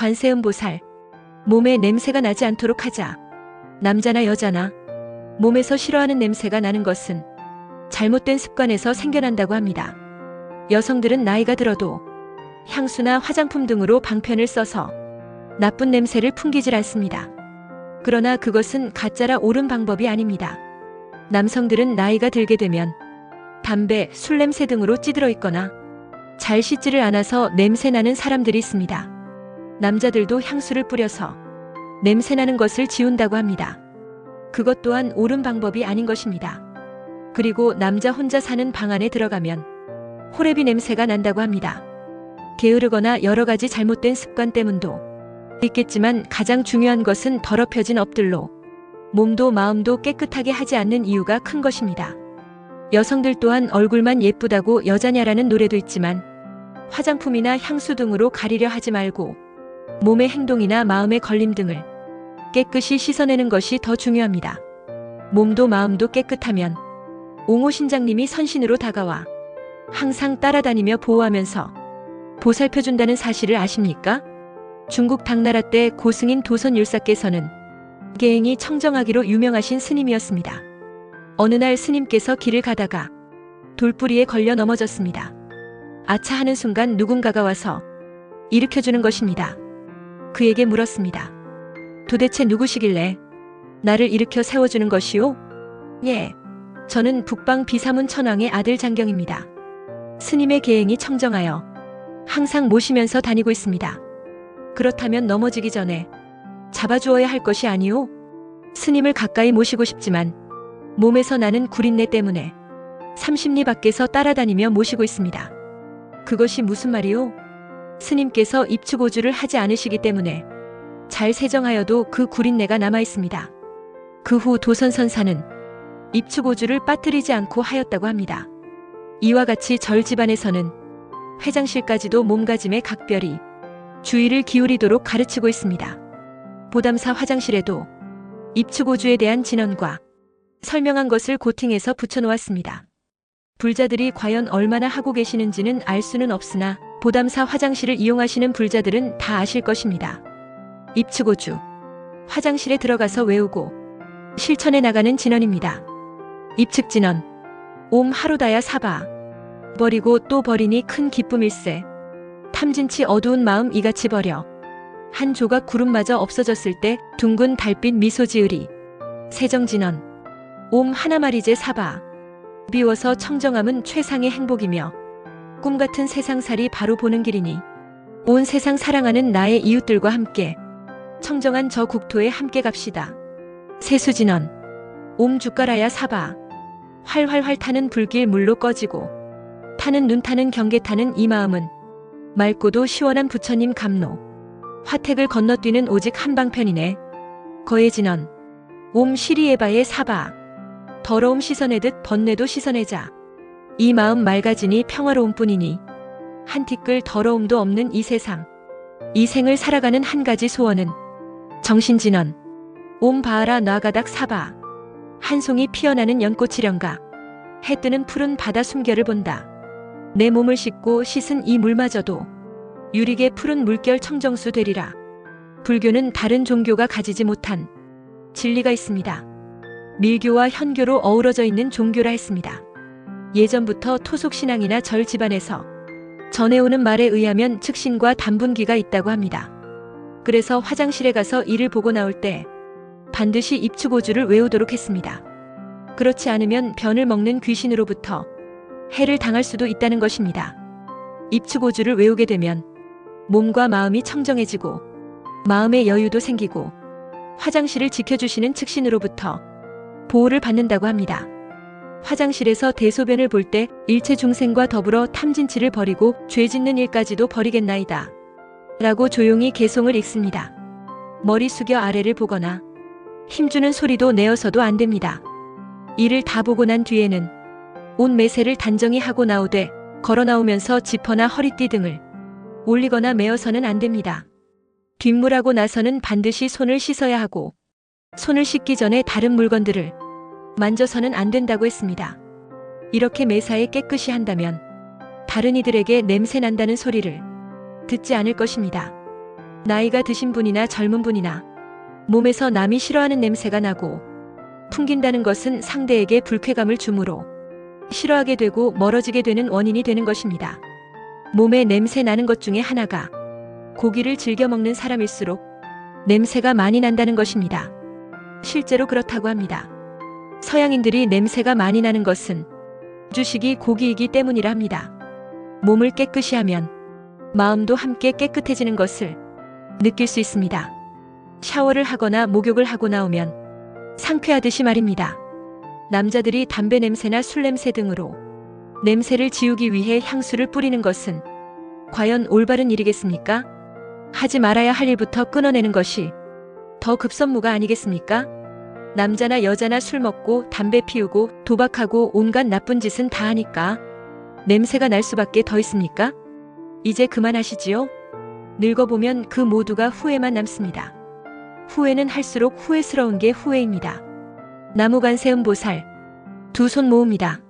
관세음보살. 몸에 냄새가 나지 않도록 하자. 남자나 여자나 몸에서 싫어하는 냄새가 나는 것은 잘못된 습관에서 생겨난다고 합니다. 여성들은 나이가 들어도 향수나 화장품 등으로 방편을 써서 나쁜 냄새를 풍기질 않습니다. 그러나 그것은 가짜라 옳은 방법이 아닙니다. 남성들은 나이가 들게 되면 담배, 술 냄새 등으로 찌들어 있거나 잘 씻지를 않아서 냄새 나는 사람들이 있습니다. 남자들도 향수를 뿌려서 냄새 나는 것을 지운다고 합니다. 그것 또한 옳은 방법이 아닌 것입니다. 그리고 남자 혼자 사는 방 안에 들어가면 호레비 냄새가 난다고 합니다. 게으르거나 여러 가지 잘못된 습관 때문도 있겠지만 가장 중요한 것은 더럽혀진 업들로 몸도 마음도 깨끗하게 하지 않는 이유가 큰 것입니다. 여성들 또한 얼굴만 예쁘다고 여자냐라는 노래도 있지만 화장품이나 향수 등으로 가리려 하지 말고 몸의 행동이나 마음의 걸림 등을 깨끗이 씻어내는 것이 더 중요합니다. 몸도 마음도 깨끗하면 옹호 신장님이 선신으로 다가와 항상 따라다니며 보호하면서 보살펴준다는 사실을 아십니까? 중국 당나라 때 고승인 도선율사께서는 계행이 청정하기로 유명하신 스님이었습니다. 어느 날 스님께서 길을 가다가 돌뿌리에 걸려 넘어졌습니다. 아차 하는 순간 누군가가 와서 일으켜주는 것입니다. 그에게 물었습니다. 도대체 누구시길래 나를 일으켜 세워주는 것이오? 예, 저는 북방 비사문 천왕의 아들 장경입니다. 스님의 계행이 청정하여 항상 모시면서 다니고 있습니다. 그렇다면 넘어지기 전에 잡아주어야 할 것이 아니오? 스님을 가까이 모시고 싶지만 몸에서 나는 구린내 때문에 30리 밖에서 따라다니며 모시고 있습니다. 그것이 무슨 말이오? 스님께서 입추고주를 하지 않으시기 때문에 잘 세정하여도 그 구린내가 남아 있습니다. 그 후 도선선사는 입추고주를 빠뜨리지 않고 하였다고 합니다. 이와 같이 절 집안에서는 회장실까지도 몸가짐에 각별히 주의를 기울이도록 가르치고 있습니다. 보담사 화장실에도 입추고주에 대한 진언과 설명한 것을 고팅해서 붙여놓았습니다. 불자들이 과연 얼마나 하고 계시는지는 알 수는 없으나 보담사 화장실을 이용하시는 불자들은 다 아실 것입니다. 입추고주. 화장실에 들어가서 외우고 실천해 나가는 진언입니다. 입측진언. 옴 하루다야 사바. 버리고 또 버리니 큰 기쁨일세. 탐진치 어두운 마음 이같이 버려. 한 조각 구름마저 없어졌을 때 둥근 달빛 미소 지으리. 세정진언. 옴 하나마리제 사바. 비워서 청정함은 최상의 행복이며 꿈같은 세상살이 바로 보는 길이니 온 세상 사랑하는 나의 이웃들과 함께 청정한 저 국토에 함께 갑시다. 세수진언. 옴 주가라야 사바. 활활활 타는 불길 물로 꺼지고 타는 눈 타는 경계 타는 이 마음은 맑고도 시원한 부처님 감로. 화택을 건너뛰는 오직 한방편이네. 거해진언. 옴 시리에바의 사바. 더러움 씻어내듯 번뇌도 씻어내자. 이 마음 맑아지니 평화로움 뿐이니 한 티끌 더러움도 없는 이 세상. 이 생을 살아가는 한 가지 소원은 정신진언. 옴 바하라 나가닥 사바. 한 송이 피어나는 연꽃이련가. 해 뜨는 푸른 바다 숨결을 본다. 내 몸을 씻고 씻은 이 물마저도 유리게 푸른 물결 청정수 되리라. 불교는 다른 종교가 가지지 못한 진리가 있습니다. 밀교와 현교로 어우러져 있는 종교라 했습니다. 예전부터 토속신앙이나 절 집안에서 전해오는 말에 의하면 측신과 단분기가 있다고 합니다. 그래서 화장실에 가서 이를 보고 나올 때 반드시 입추고주를 외우도록 했습니다. 그렇지 않으면 변을 먹는 귀신으로부터 해를 당할 수도 있다는 것입니다. 입추고주를 외우게 되면 몸과 마음이 청정해지고 마음의 여유도 생기고 화장실을 지켜주시는 측신으로부터 보호를 받는다고 합니다. 화장실에서 대소변을 볼 때 일체 중생과 더불어 탐진치를 버리고 죄 짓는 일까지도 버리겠나이다. 라고 조용히 개송을 읽습니다. 머리 숙여 아래를 보거나 힘주는 소리도 내어서도 안 됩니다. 이를 다 보고 난 뒤에는 옷 매세를 단정히 하고 나오되 걸어 나오면서 지퍼나 허리띠 등을 올리거나 메어서는 안 됩니다. 뒷물하고 나서는 반드시 손을 씻어야 하고 손을 씻기 전에 다른 물건들을 만져서는 안 된다고 했습니다. 이렇게 매사에 깨끗이 한다면 다른 이들에게 냄새 난다는 소리를 듣지 않을 것입니다. 나이가 드신 분이나 젊은 분이나 몸에서 남이 싫어하는 냄새가 나고 풍긴다는 것은 상대에게 불쾌감을 주므로 싫어하게 되고 멀어지게 되는 원인이 되는 것입니다. 몸에 냄새 나는 것 중에 하나가 고기를 즐겨 먹는 사람일수록 냄새가 많이 난다는 것입니다. 실제로 그렇다고 합니다. 서양인들이 냄새가 많이 나는 것은 주식이 고기이기 때문이라 합니다. 몸을 깨끗이 하면 마음도 함께 깨끗해지는 것을 느낄 수 있습니다. 샤워를 하거나 목욕을 하고 나오면 상쾌하듯이 말입니다. 남자들이 담배 냄새나 술 냄새 등으로 냄새를 지우기 위해 향수를 뿌리는 것은 과연 올바른 일이겠습니까? 하지 말아야 할 일부터 끊어내는 것이 더 급선무가 아니겠습니까? 남자나 여자나 술 먹고 담배 피우고 도박하고 온갖 나쁜 짓은 다 하니까 냄새가 날 수밖에 더 있습니까? 이제 그만하시지요? 늙어보면 그 모두가 후회만 남습니다. 후회는 할수록 후회스러운 게 후회입니다. 나무관세음보살 두 손 모읍니다.